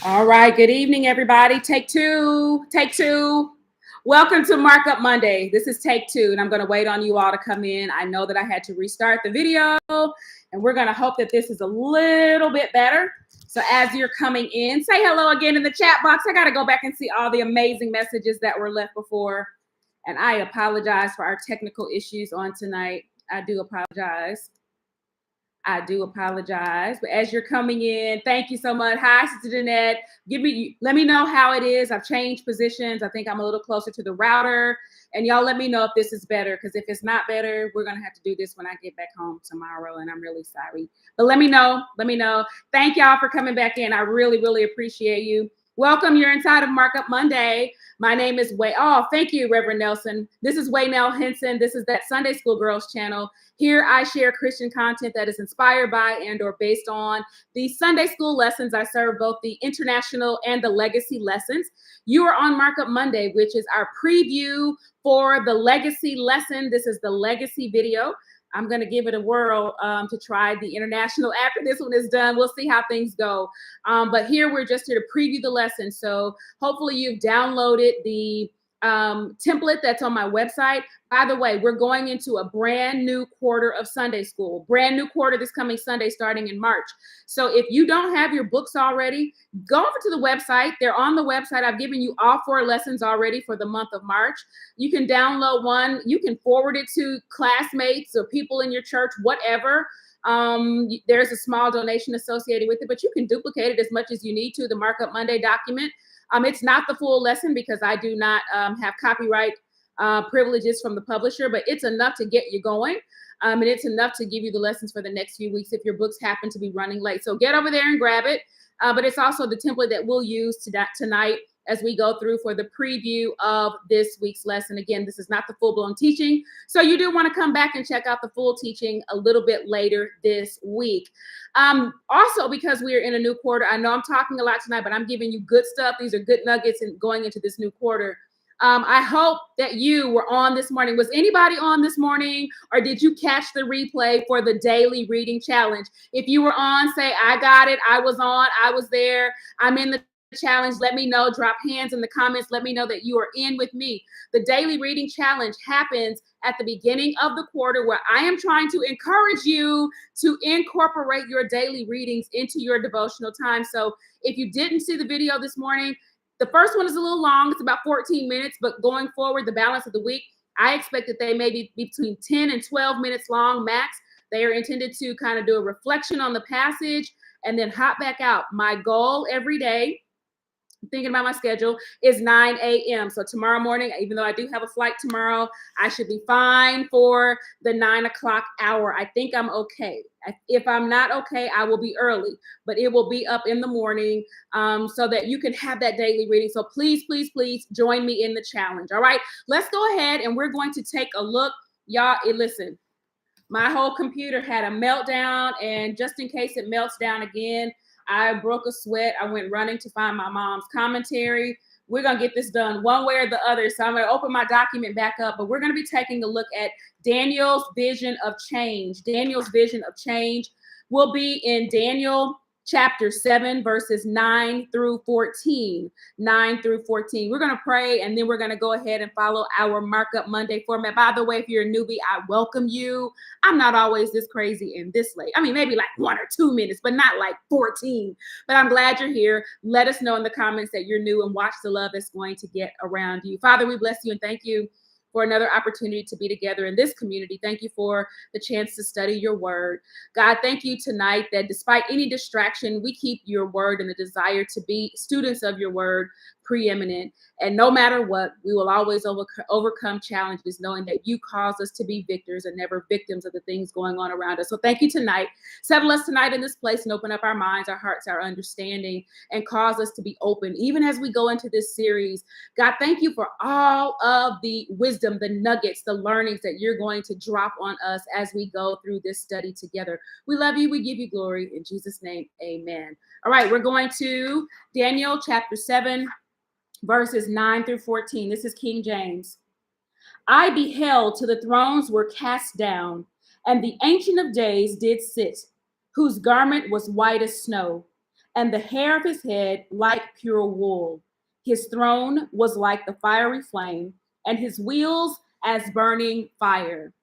All right. Good evening, everybody. Take two. Take two. Welcome to Markup Monday. This is take two, and I'm going to wait on you all to come in. I know that I had to restart the video, and we're going to hope that this is a little bit better. So as you're coming in, say hello again in the chat box. I got to go back and see all the amazing messages that were left before. And I apologize for our technical issues on tonight. I do apologize. But as you're coming in, thank you so much. Hi, Sister Jeanette. Let me know how it is. I've changed positions. I think I'm a little closer to the router. And y'all let me know if this is better, because if it's not better, we're going to have to do this when I get back home tomorrow, and I'm really sorry. But let me know. Thank y'all for coming back in. I really, really appreciate you. Welcome. You're inside of Markup Monday. My name is thank you, Reverend Nelson. This is Waynell Henson. This is that Sunday School Girls channel. Here I share Christian content that is inspired by and or based on the Sunday school lessons. I serve both the international and the legacy lessons. You are on Markup Monday, which is our preview for the legacy lesson. This is the legacy video. I'm going to give it a whirl to try the international after this one is done. We'll see how things go. But here we're just here to preview the lesson. So hopefully you've downloaded the template that's on my website. By the way, we're going into a brand new quarter of Sunday school, brand new quarter this coming Sunday, starting in March. So if you don't have your books already, go over to the website. They're on the website. I've given you all 4 lessons already for the month of March. You can download one. You can forward it to classmates or people in your church, whatever. There's a small donation associated with it, but you can duplicate it as much as you need to, the Markup Monday document. It's not the full lesson because I do not have copyright privileges from the publisher, but it's enough to get you going. And it's enough to give you the lessons for the next few weeks if your books happen to be running late. So get over there and grab it. But it's also the template that we'll use tonight as we go through for the preview of this week's lesson. Again, this is not the full-blown teaching, so you do want to come back and check out the full teaching a little bit later this week. Also, because we are in a new quarter, I know I'm talking a lot tonight, but I'm giving you good stuff. These are good nuggets and going into this new quarter. I hope that you were on this morning. Was anybody on this morning, or did you catch the replay for the daily reading challenge? If you were on, say, I got it. I was on. I was there. I'm in the challenge. Let me know. Drop hands in the comments. Let me know that you are in with me. The daily reading challenge happens at the beginning of the quarter, where I am trying to encourage you to incorporate your daily readings into your devotional time. So if you didn't see the video this morning, the first one is a little long. It's about 14 minutes, but going forward, the balance of the week, I expect that they may be between 10 and 12 minutes long max. They are intended to kind of do a reflection on the passage and then hop back out. My goal every day, thinking about my schedule, is 9 a.m. So tomorrow morning, even though I do have a flight tomorrow, I should be fine for the 9 o'clock hour. I think I'm okay. If I'm not okay, I will be early, but it will be up in the morning so that you can have that daily reading. So please, please, please join me in the challenge. All right, let's go ahead and we're going to take a look. Y'all, listen, my whole computer had a meltdown, and just in case it melts down again, I broke a sweat. I went running to find my mom's commentary. We're going to get this done one way or the other. So I'm going to open my document back up, but we're going to be taking a look at Daniel's vision of change. Daniel's vision of change will be in Daniel chapter 7, verses 9 through 14. 9 through 14. We're going to pray, and then we're going to go ahead and follow our Markup Monday format. By the way, if you're a newbie, I welcome you. I'm not always this crazy and this late. I mean, maybe like 1 or 2 minutes, but not like 14. But I'm glad you're here. Let us know in the comments that you're new, and watch the love that's going to get around you. Father, we bless you and thank you for another opportunity to be together in this community. Thank you for the chance to study your word. God, thank you tonight that despite any distraction, we keep your word and the desire to be students of your word preeminent. And no matter what, we will always overcome challenges, knowing that you cause us to be victors and never victims of the things going on around us. So thank you tonight. Settle us tonight in this place and open up our minds, our hearts, our understanding, and cause us to be open, even as we go into this series. God, thank you for all of the wisdom, the nuggets, the learnings that you're going to drop on us as we go through this study together. We love you. We give you glory. In Jesus' name, amen. All right, we're going to Daniel chapter 7, verses 9 through 14. This is King James. I beheld till the thrones were cast down, and the Ancient of Days did sit, whose garment was white as snow, and the hair of his head like pure wool. His throne was like the fiery flame, and his wheels as burning fire.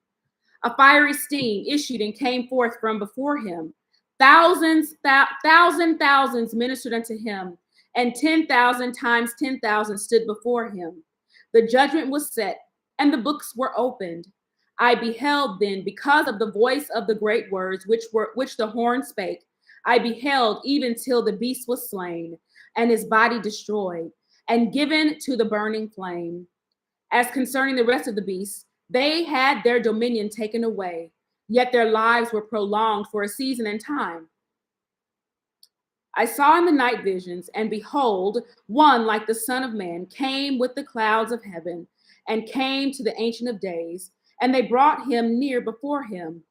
A fiery steam issued and came forth from before him. Thousands ministered unto him, and 10,000 times 10,000 stood before him. The judgment was set, and the books were opened. I beheld then, because of the voice of the great words which the horn spake, I beheld even till the beast was slain, and his body destroyed, and given to the burning flame. As concerning the rest of the beasts, they had their dominion taken away, yet their lives were prolonged for a season and time. I saw in the night visions, and behold, one like the Son of Man came with the clouds of heaven, and came to the Ancient of Days, and they brought him near before him.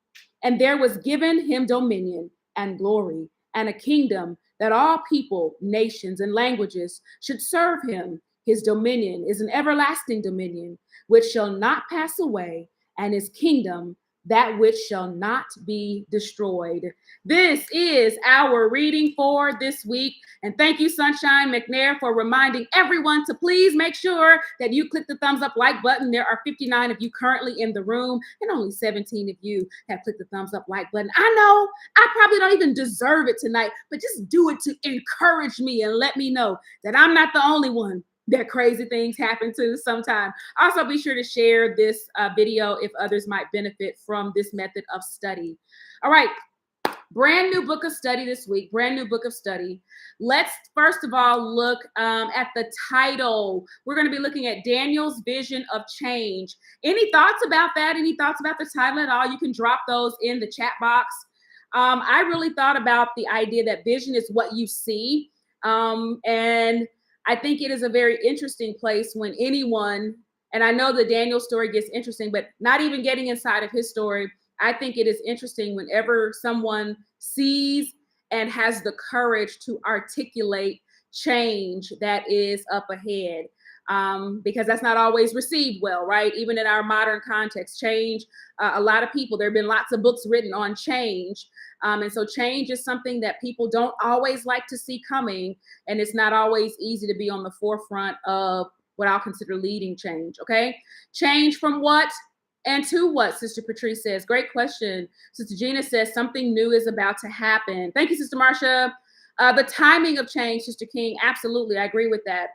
And there was given him dominion and glory and a kingdom, that all people, nations, and languages should serve him. His dominion is an everlasting dominion, which shall not pass away, and his kingdom that which shall not be destroyed. This is our reading for this week. And thank you, Sunshine McNair, for reminding everyone to please make sure that you click the thumbs up like button. There are 59 of you currently in the room, and only 17 of you have clicked the thumbs up like button. I know I probably don't even deserve it tonight, but just do it to encourage me and let me know that I'm not the only one that crazy things happen to sometimes. Also, be sure to share this video if others might benefit from this method of study. All right, brand new book of study this week, brand new book of study. Let's first of all look at the title. We're going to be looking at Daniel's vision of change. Any thoughts about that? Any thoughts about the title at all? You can drop those in the chat box. I really thought about the idea that vision is what you see, and I think it is a very interesting place when anyone, and I know the Daniel story gets interesting, but not even getting inside of his story, I think it is interesting whenever someone sees and has the courage to articulate change that is up ahead, because that's not always received well, right? Even in our modern context, change, a lot of people, there have been lots of books written on change. And so change is something that people don't always like to see coming. And it's not always easy to be on the forefront of what I'll consider leading change, okay? Change from what and to what, Sister Patrice says. Great question. Sister Gina says something new is about to happen. Thank you, Sister Marcia. The timing of change, Sister King, absolutely, I agree with that.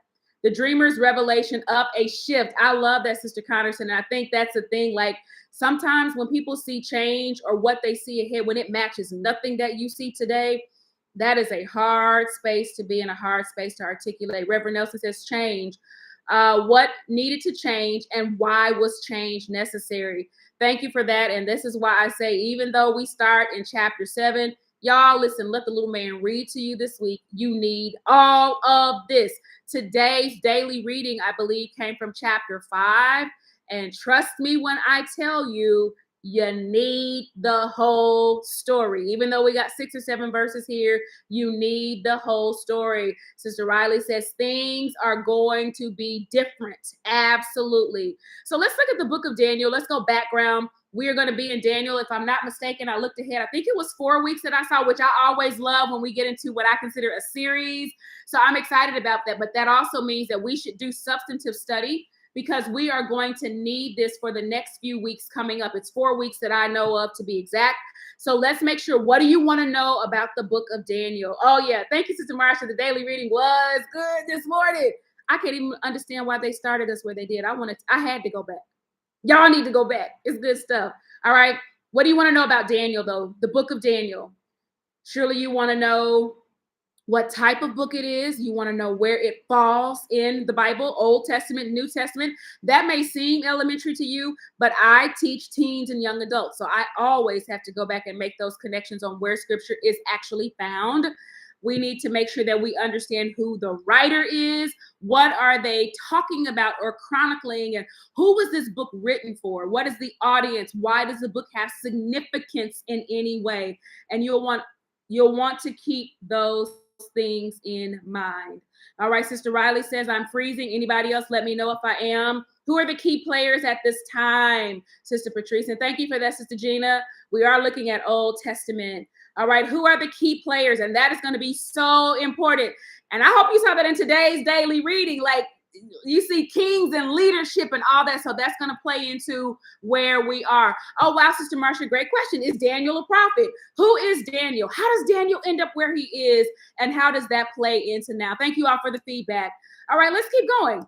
The dreamer's revelation of a shift. I love that, Sister Connerson. And I think that's the thing, like, sometimes when people see change or what they see ahead, when it matches nothing that you see today, that is a hard space to be in, a hard space to articulate. Reverend Nelson says change. What needed to change and why was change necessary? Thank you for that. And this is why I say, even though we start in chapter 7, y'all listen, let the little man read to you this week. You need all of this. Today's daily reading, I believe, came from chapter 5. And trust me when I tell you, you need the whole story. Even though we got 6 or 7 verses here, you need the whole story. Sister Riley says things are going to be different. Absolutely. So let's look at the book of Daniel. Let's go background. We are going to be in Daniel. If I'm not mistaken, I looked ahead. I think it was 4 weeks that I saw, which I always love when we get into what I consider a series. So I'm excited about that. But that also means that we should do substantive study, because we are going to need this for the next few weeks coming up. It's 4 weeks that I know of, to be exact. So let's make sure, what do you want to know about the book of Daniel? Oh yeah, thank you, Sister Marsha. The daily reading was good this morning. I can't even understand why they started us where they did. I had to go back. Y'all need to go back. It's good stuff. All right. What do you want to know about Daniel, though? The book of Daniel. Surely you want to know what type of book it is. You want to know where it falls in the Bible, Old Testament, New Testament. That may seem elementary to you, but I teach teens and young adults. So I always have to go back and make those connections on where scripture is actually found. We need to make sure that we understand who the writer is, what are they talking about or chronicling, and who was this book written for? What is the audience? Why does the book have significance in any way? And you'll want to keep those things in mind. All right, Sister Riley says, I'm freezing. Anybody else, let me know if I am. Who are the key players at this time? Sister Patrice, and thank you for that, Sister Gina. We are looking at Old Testament. All right, who are the key players? And that is going to be so important. And I hope you saw that in today's daily reading. Like, you see kings and leadership and all that. So that's going to play into where we are. Oh, wow, Sister Marsha, great question. Is Daniel a prophet? Who is Daniel? How does Daniel end up where he is? And how does that play into now? Thank you all for the feedback. All right, let's keep going.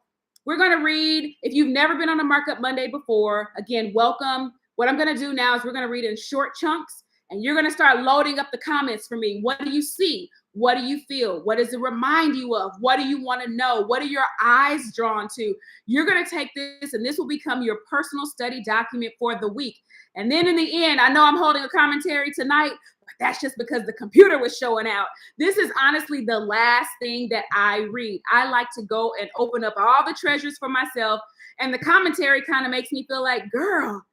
We're going to read. If you've never been on a Markup Monday before, again, welcome. What I'm going to do now is we're going to read in short chunks, and you're going to start loading up the comments for me. What do you see? What do you feel? What does it remind you of? What do you want to know? What are your eyes drawn to? You're going to take this, and this will become your personal study document for the week. And then in the end, I know I'm holding a commentary tonight, but that's just because the computer was showing out. This is honestly the last thing that I read. I like to go and open up all the treasures for myself, and the commentary kind of makes me feel like, girl,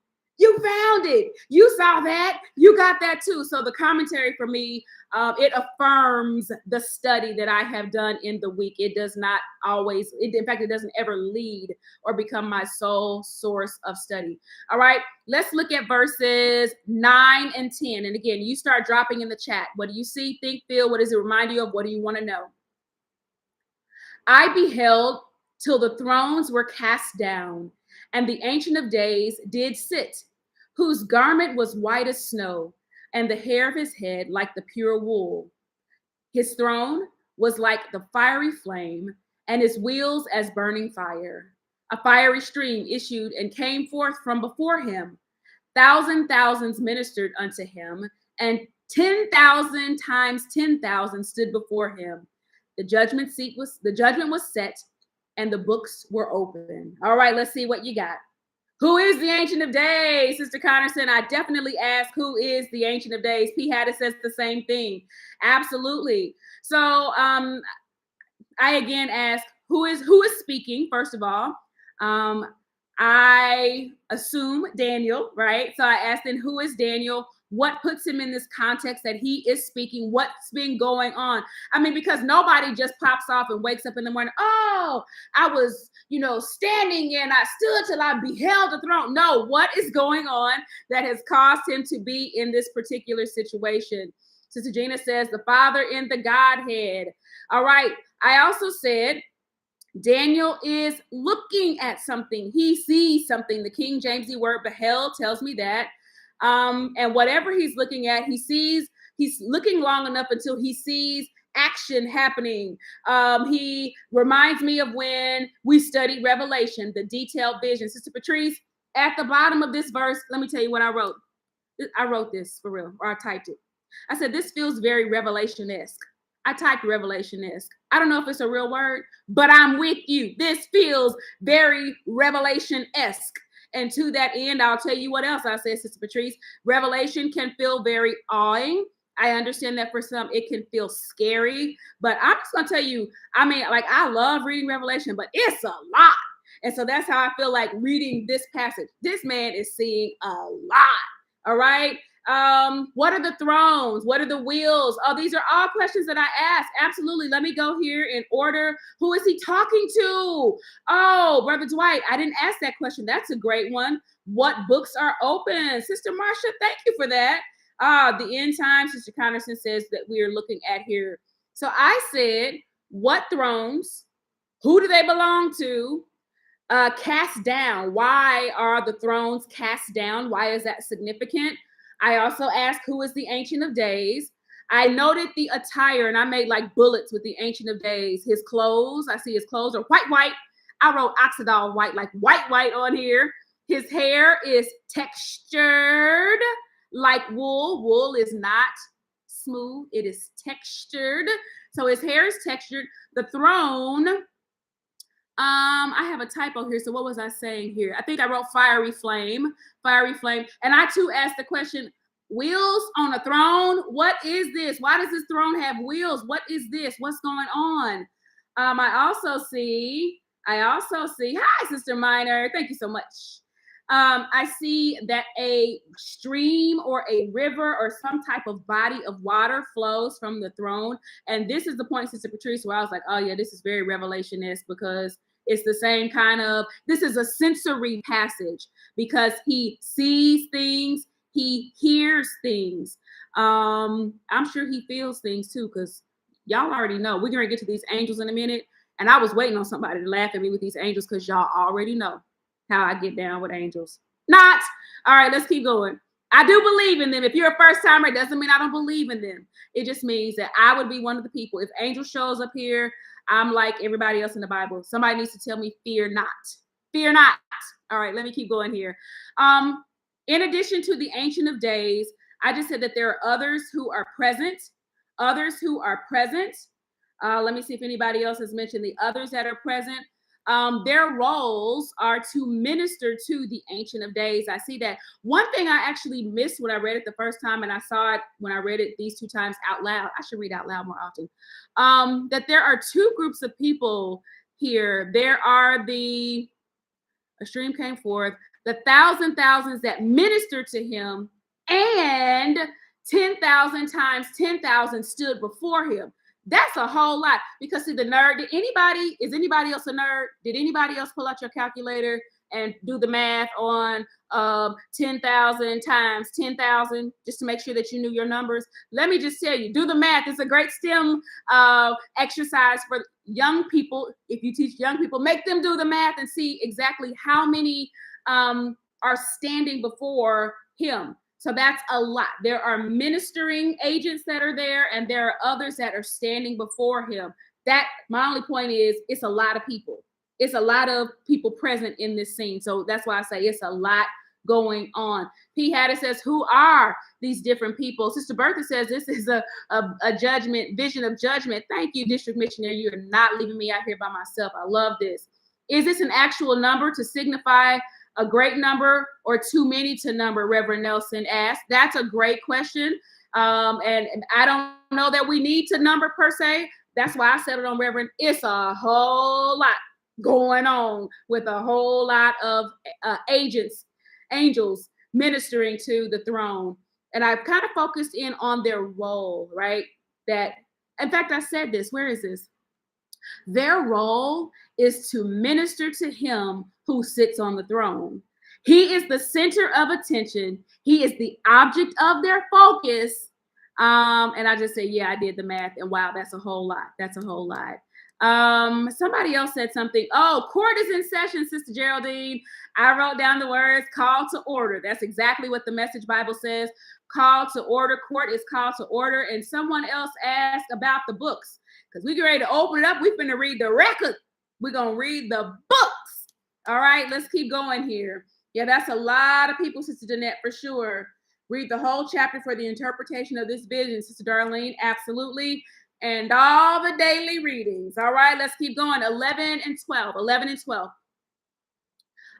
you found it. You saw that. You got that too. So the commentary for me, it affirms the study that I have done in the week. It does not always, in fact, it doesn't ever lead or become my sole source of study. All right, let's look at verses 9 and 10. And again, you start dropping in the chat. What do you see, think, feel? What does it remind you of? What do you want to know? I beheld till the thrones were cast down, and the Ancient of Days did sit, whose garment was white as snow, and the hair of his head like the pure wool. His throne was like the fiery flame, and his wheels as burning fire. A fiery stream issued and came forth from before him. Thousands ministered unto him, and 10,000 times 10,000 stood before him. The judgment was set, and the books were open. All right, let's see what you got. Who is the Ancient of Days? Sister Connerson, I definitely asked, who is the Ancient of Days? P. Haddis says the same thing. Absolutely. So I again ask, who is speaking, first of all? I assume Daniel, right? So I asked then, who is Daniel? What puts him in this context that he is speaking? What's been going on? I mean, because nobody just pops off and wakes up in the morning, oh, I was, standing and I stood till I beheld the throne. No, what is going on that has caused him to be in this particular situation? Sister Gina says, the Father in the Godhead. All right. I also said, Daniel is looking at something. He sees something. The King James word beheld tells me that. And whatever he's looking at, he's looking long enough until he sees action happening. He reminds me of when we studied Revelation, the detailed vision. Sister Patrice, at the bottom of this verse, let me tell you what I wrote. I wrote this for real, or I typed it. I said, this feels very Revelation-esque. I typed Revelation-esque. I don't know if it's a real word, but I'm with you. This feels very Revelation-esque. And to that end, I'll tell you what else I said, Sister Patrice. Revelation can feel very awing. I understand that for some, it can feel scary. But I'm just going to tell you, I mean, like, I love reading Revelation, but it's a lot. And so that's how I feel like reading this passage. This man is seeing a lot. All right. What are the thrones? What are the wheels? Oh, these are all questions that I asked. Absolutely. Let me go here in order. Who is he talking to? Oh, Brother Dwight, I didn't ask that question. That's a great one. What books are open? Sister Marsha, thank you for that. The end time, Sister Connerson says that we are looking at here. So I said, what thrones? Who do they belong to? Cast down. Why are the thrones cast down? Why is that significant? I also asked, who is the Ancient of Days? I noted the attire, and I made like bullets with the Ancient of Days. His clothes, I see his clothes are white. I wrote oxidol white, like white on here. His hair is textured like wool. Wool is not smooth. It is textured. So his hair is textured. The throne, I have a typo here. So what was I saying here? I think I wrote fiery flame. And I too asked the question, wheels on a throne? What is this? Why does this throne have wheels? What is this? What's going on? I also see, hi, Sister Minor. Thank you so much. I see that a stream or a river or some type of body of water flows from the throne. And this is the point, Sister Patrice, where I was like, oh yeah, this is very Revelation-esque, because it's the same kind of, this is a sensory passage because he sees things, He hears things. I'm sure he feels things too, because y'all already know. We're gonna get to these angels in a minute. And I was waiting on somebody to laugh at me with these angels, because y'all already know how I get down with angels. Not. All right, let's keep going. I do believe in them. If you're a first timer, it doesn't mean I don't believe in them. It just means that I would be one of the people. If angel shows up here, I'm like everybody else in the Bible. Somebody needs to tell me, fear not. Fear not. All right, let me keep going here. In addition to the Ancient of Days, I just said that there are others who are present. Others who are present. Let me see if anybody else has mentioned the others that are present. Their roles are to minister to the Ancient of Days. I see that. One thing I actually missed when I read it the first time, and I saw it when I read it these 2 times out loud. I should read out loud more often. That there are 2 groups of people here. There are a stream came forth, the thousands that ministered to him, and 10,000 times 10,000 stood before him. That's a whole lot, because see, the nerd, is anybody else a nerd? Did anybody else pull out your calculator and do the math on 10,000 times 10,000 just to make sure that you knew your numbers? Let me just tell you, do the math. It's a great STEM exercise for young people. If you teach young people, make them do the math and see exactly how many are standing before him. So that's a lot. There are ministering agents that are there, and there are others that are standing before him. My only point is, it's a lot of people. It's a lot of people present in this scene. So that's why I say it's a lot going on. P. Hatter says, who are these different people? Sister Bertha says, this is a judgment, vision of judgment. Thank you, District Missionary. You are not leaving me out here by myself. I love this. Is this an actual number to signify a great number, or too many to number? Reverend Nelson asked. That's a great question. And I don't know that we need to number per se. That's why I said it on Reverend. It's a whole lot going on with a whole lot of angels ministering to the throne. And I've kind of focused in on their role, right? That, in fact, I said this. Where is this? Their role is to minister to him who sits on the throne. He is the center of attention. He is the object of their focus. And I just say, yeah, I did the math. And wow, that's a whole lot. That's a whole lot. Somebody else said something. Oh, court is in session, Sister Geraldine. I wrote down the words call to order. That's exactly what the Message Bible says. Call to order. Court is called to order. And someone else asked about the books, because we get ready to open it up. We're going to read the record. We're going to read the books. All right, let's keep going here. Yeah, that's a lot of people, Sister Danette, for sure. Read the whole chapter for the interpretation of this vision, Sister Darlene. Absolutely. And all the daily readings. All right, let's keep going. 11 and 12. 11 and 12.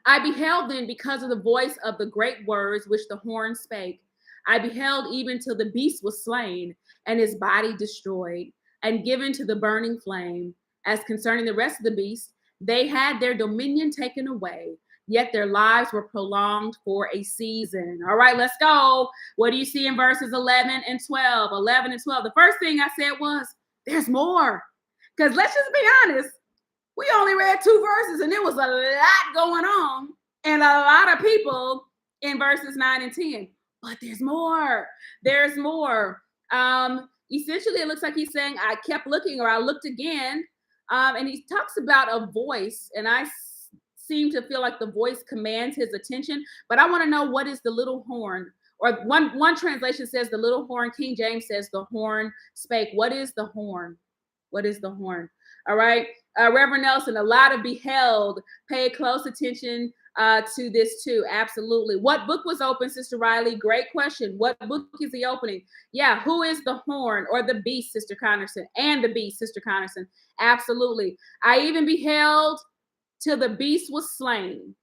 I beheld then, because of the voice of the great words which the horn spake. I beheld even till the beast was slain, and his body destroyed, and given to the burning flame. As concerning the rest of the beasts, they had their dominion taken away, yet their lives were prolonged for a season. All right, let's go. What do you see in verses 11 and 12? 11 and 12. The first thing I said was, there's more. Because let's just be honest, we only read 2 verses, and there was a lot going on and a lot of people in verses 9 and 10. But there's more. There's more. Essentially, it looks like he's saying, I kept looking, or I looked again. And he talks about a voice, and I seem to feel like the voice commands his attention. But I want to know, what is the little horn? Or one translation says the little horn. King James says the horn spake. What is the horn? What is the horn? All right. Reverend Nelson, a lot of beheld. Pay close attention to this too. Absolutely. What book was open, Sister Riley? Great question. What book is he opening? Yeah. Who is the horn or the beast, Sister Connerson? And the beast, Sister Connerson. Absolutely. I even beheld till the beast was slain.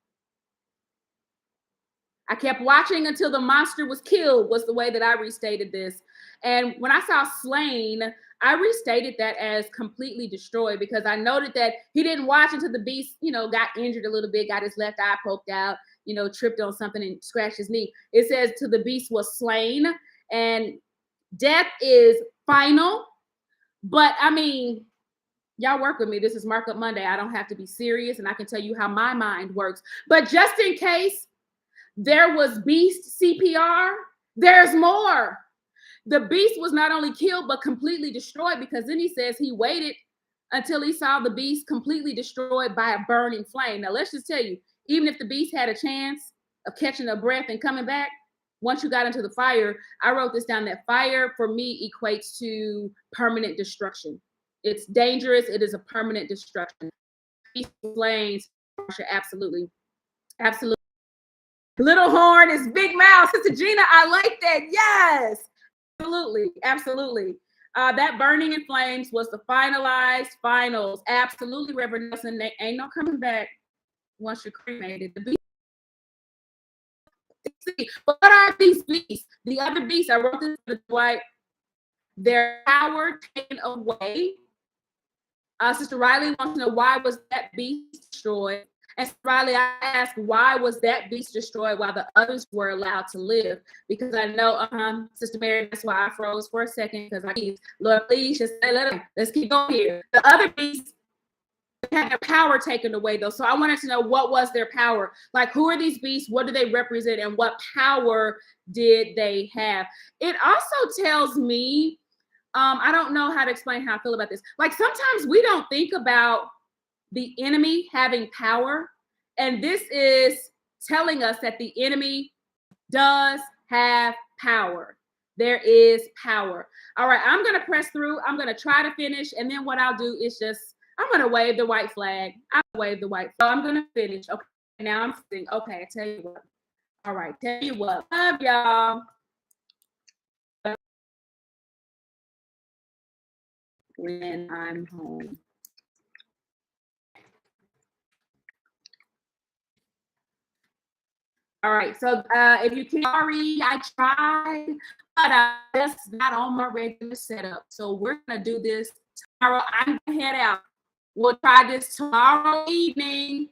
I kept watching until the monster was killed, was the way that I restated this. And when I saw slain, I restated that as completely destroyed, because I noted that he didn't watch until the beast, got injured a little bit, got his left eye poked out, tripped on something and scratched his knee. It says till the beast was slain, and death is final. But I mean, y'all work with me. This is Markup Monday. I don't have to be serious, and I can tell you how my mind works. But just in case there was beast CPR, There's more. The beast was not only killed, but completely destroyed, because then he says he waited until he saw the beast completely destroyed by a burning flame. Now, let's just tell you, even if the beast had a chance of catching a breath and coming back, once you got into the fire, I wrote this down, that fire for me equates to permanent destruction. It's dangerous. It is a permanent destruction. Flames, absolutely. Absolutely. Little horn is big mouth. Sister Gina, I like that. Yes. Absolutely. Absolutely. That burning in flames was the finalized finals. Absolutely, Reverend Nelson. Ain't no coming back once you're cremated. What are these beasts? The other beasts, I wrote this in white, their power taken away. Sister Riley wants to know, why was that beast destroyed? And Sister Riley, I asked, why was that beast destroyed while the others were allowed to live? Because I know, Sister Mary, that's why I froze for a second, because Lord, please just let's keep going here. The other beasts had their power taken away, though. So I wanted to know, what was their power? Like, who are these beasts? What do they represent? And what power did they have? It also tells me, I don't know how to explain how I feel about this. Like, sometimes we don't think about the enemy having power. And this is telling us that the enemy does have power. There is power. All right, I'm going to press through. I'm going to try to finish. And then what I'll do is I'm going to wave the white flag. I'll wave the white flag. So I'm going to finish. Okay, now I'm sitting. Okay, I tell you what. All right, tell you what. Love y'all. When I'm home. All right, so if you can't already, I tried, but that's not on my regular setup. So we're gonna do this tomorrow. I'm gonna head out. We'll try this tomorrow evening.